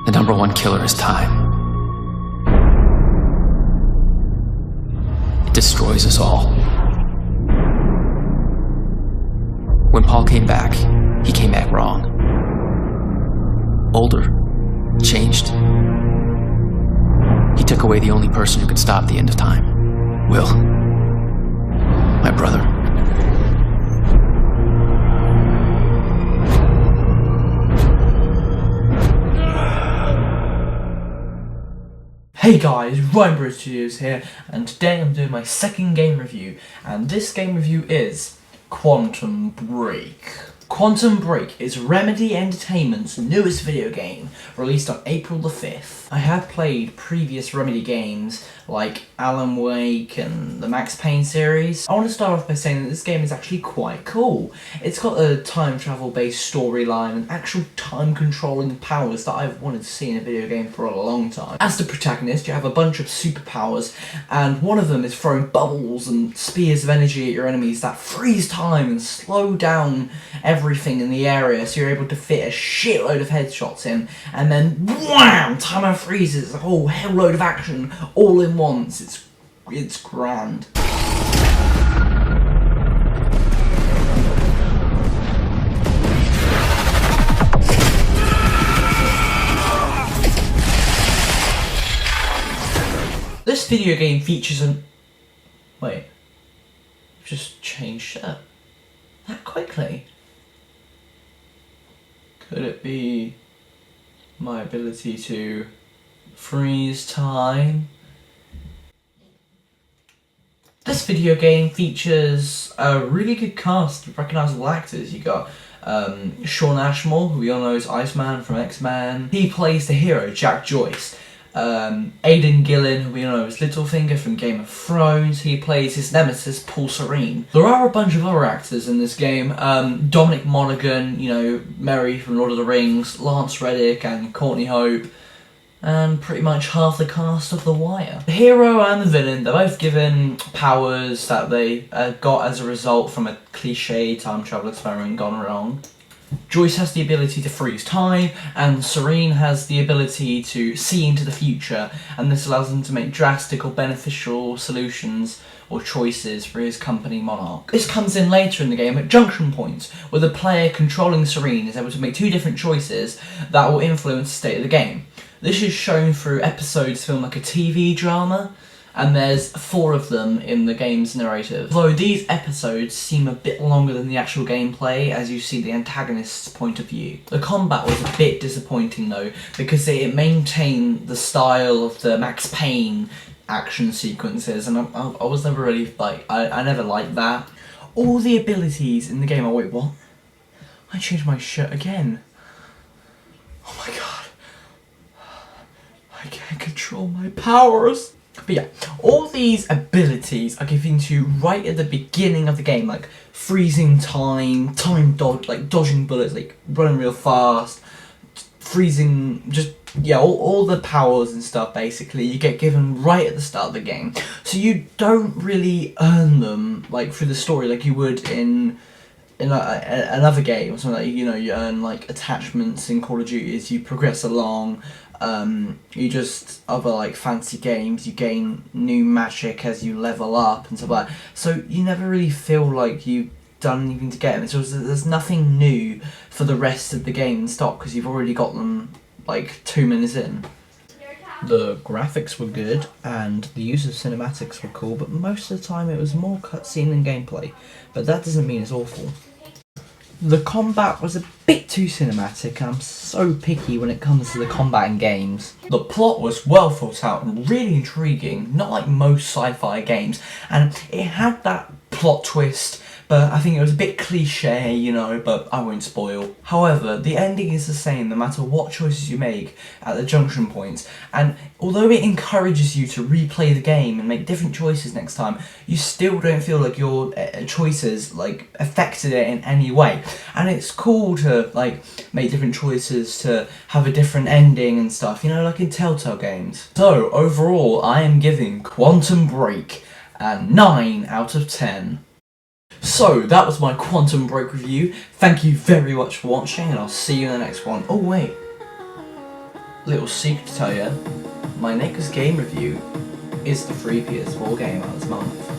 The number one killer is time. It destroys us all. When Paul came back, he came back wrong. Older. Changed. He took away the only person who could stop the end of time. Will. My brother. Hey guys, Ryan Studios here, and today I'm doing my second game review, and this game review is Quantum Break. Quantum Break is Remedy Entertainment's newest video game, released on April the 5th. I have played previous Remedy games like Alan Wake and the Max Payne series. I want to start off by saying that this game is actually quite cool. It's got a time travel based storyline and actual time controlling powers that I've wanted to see in a video game for a long time. As the protagonist, you have a bunch of superpowers, and one of them is throwing bubbles and spears of energy at your enemies that freeze time and slow down everything in the area, so you're able to fit a shitload of headshots in, and then wham! Timer freezes, a whole hell load of action all in once. It's grand. This video game features an... Wait. Just changed up that quickly? Could it be my ability to freeze time? This video game features a really good cast of recognisable actors. You got Shawn Ashmore, who we all know as Iceman from X-Men. He plays the hero, Jack Joyce. Aidan Gillen, who we know as Littlefinger from Game of Thrones. He plays his nemesis, Paul Serene. There are a bunch of other actors in this game. Dominic Monaghan, you know, Merry from Lord of the Rings, Lance Reddick and Courtney Hope, and pretty much half the cast of The Wire. The hero and the villain, they're both given powers that they got as a result from a cliche time travel experiment gone wrong. Joyce has the ability to freeze time, and Serene has the ability to see into the future, and this allows him to make drastic or beneficial solutions or choices for his company Monarch. This comes in later in the game at junction points, where the player controlling Serene is able to make two different choices that will influence the state of the game. This is shown through episodes filmed like a TV drama, and there's 4 of them in the game's narrative. Though these episodes seem a bit longer than the actual gameplay, as you see the antagonist's point of view. The combat was a bit disappointing though, because it maintained the style of the Max Payne action sequences, and I was never really, I never liked that. All the abilities in the game, wait, what? I changed my shirt again. Oh my god. I can't control my powers. But yeah, all these abilities are given to you right at the beginning of the game, like freezing time, dodge, like dodging bullets, like running real fast, freezing, just, yeah, all the powers and stuff basically you get given right at the start of the game. So you don't really earn them, like, through the story like you would in another game or something. Like, you know, you earn like attachments in Call of Duty as you progress along. You just, other like fancy games, you gain new magic as you level up and stuff like that. So you never really feel like you've done anything to get them. So there's nothing new for the rest of the game in stock, because you've already got them like 2 minutes in. The graphics were good and the use of cinematics were cool, but most of the time it was more cutscene than gameplay. But that doesn't mean it's awful. The combat was a bit too cinematic, and I'm so picky when it comes to the combat in games. The plot was well thought out and really intriguing, not like most sci-fi games, and it had that plot twist, but I think it was a bit cliche, you know, but I won't spoil. However, the ending is the same no matter what choices you make at the junction points, and although it encourages you to replay the game and make different choices next time, you still don't feel like your choices like affected it in any way. And it's cool to like make different choices to have a different ending and stuff, you know, like in Telltale games. So overall, I am giving Quantum Break a 9 out of 10. So, that was my Quantum Break review. Thank you very much for watching, and I'll see you in the next one. Oh wait, little secret to tell you, my next game review is the free PS4 game out this month.